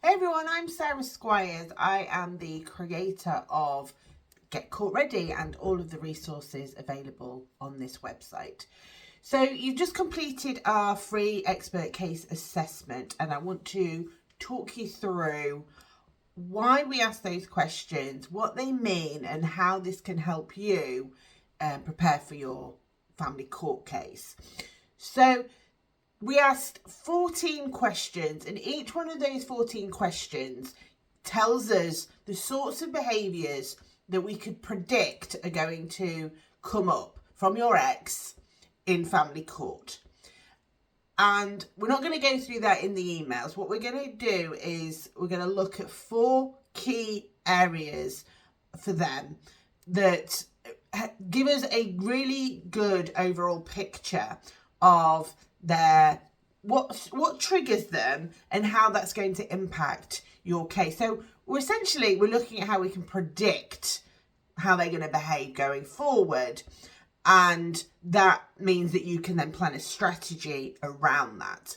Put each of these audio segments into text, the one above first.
Hey everyone, I'm Sarah Squires. I am the creator of Get Court Ready and all of the resources available on this website. So you've just completed our free expert case assessment, and I want to talk you through why we ask those questions, what they mean, and how this can help you prepare for your family court case. So we asked 14 questions, and each one of those 14 questions tells us the sorts of behaviours that we could predict are going to come up from your ex in family court. And we're not going to go through that in the emails. What we're going to do is we're going to look at 4 key areas for them that give us a really good overall picture of their what triggers them and how that's going to impact your case. So we're looking at how we can predict how they're going to behave going forward, and that means that you can then plan a strategy around that.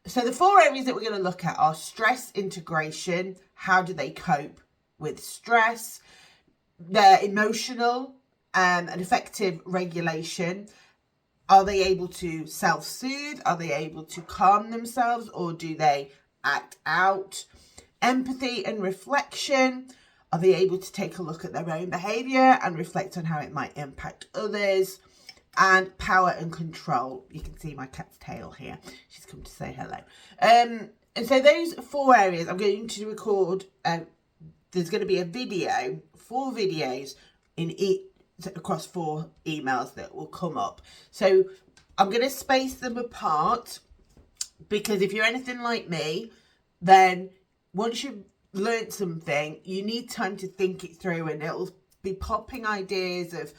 So the 4 areas that we're going to look at are stress integration. How do they cope with stress? Their emotional and effective regulation. Are they able to self-soothe? Are they able to calm themselves, or do they act out? Empathy and reflection. Are they able to take a look at their own behaviour and reflect on how it might impact others? And power and control. You can see my cat's tail here. She's come to say hello. And so those 4 areas, I'm going to record. There's going to be a video, 4 videos in each, across 4 emails that will come up. So I'm going to space them apart, because if you're anything like me, then once you've learnt something, you need time to think it through, and it'll be popping ideas of,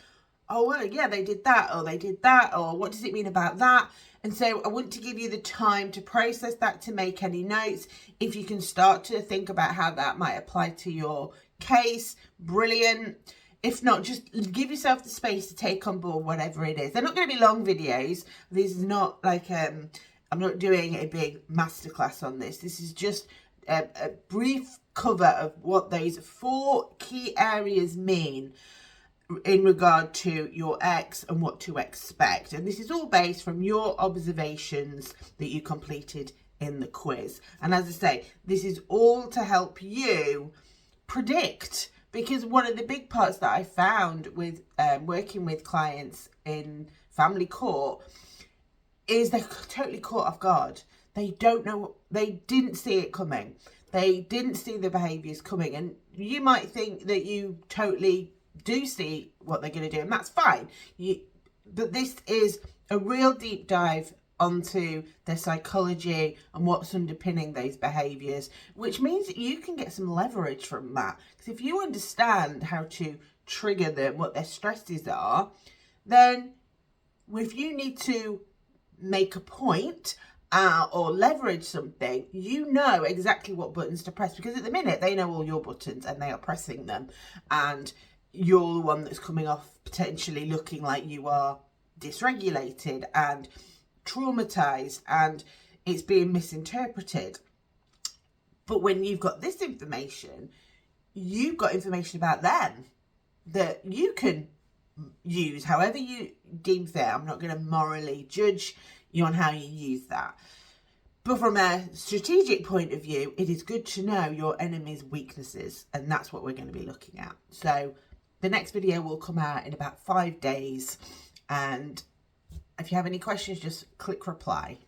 oh, well, yeah, they did that, or they did that, or what does it mean about that? And so I want to give you the time to process that, to make any notes. If you can start to think about how that might apply to your case, brilliant. If not, just give yourself the space to take on board whatever it is. They're not going to be long videos. This is not like, I'm not doing a big masterclass on this. This is just a brief cover of what those 4 key areas mean in regard to your ex and what to expect. And this is all based from your observations that you completed in the quiz. And as I say, this is all to help you predict. Because one of the big parts that I found with working with clients in family court is they're totally caught off guard. They don't know, they didn't see it coming. They didn't see the behaviours coming. And you might think that you totally do see what they're going to do, and that's fine. But this is a real deep dive onto their psychology and what's underpinning those behaviours, which means that you can get some leverage from that. Because if you understand how to trigger them, what their stresses are, then if you need to make a point or leverage something, you know exactly what buttons to press, because at the minute they know all your buttons and they are pressing them, and you're the one that's coming off potentially looking like you are dysregulated and traumatized, and it's being misinterpreted. But when you've got this information, you've got information about them that you can use however you deem fair. I'm not going to morally judge you on how you use that. But from a strategic point of view, it is good to know your enemy's weaknesses, and that's what we're going to be looking at. So the next video will come out in about 5 days, and if you have any questions, just click reply.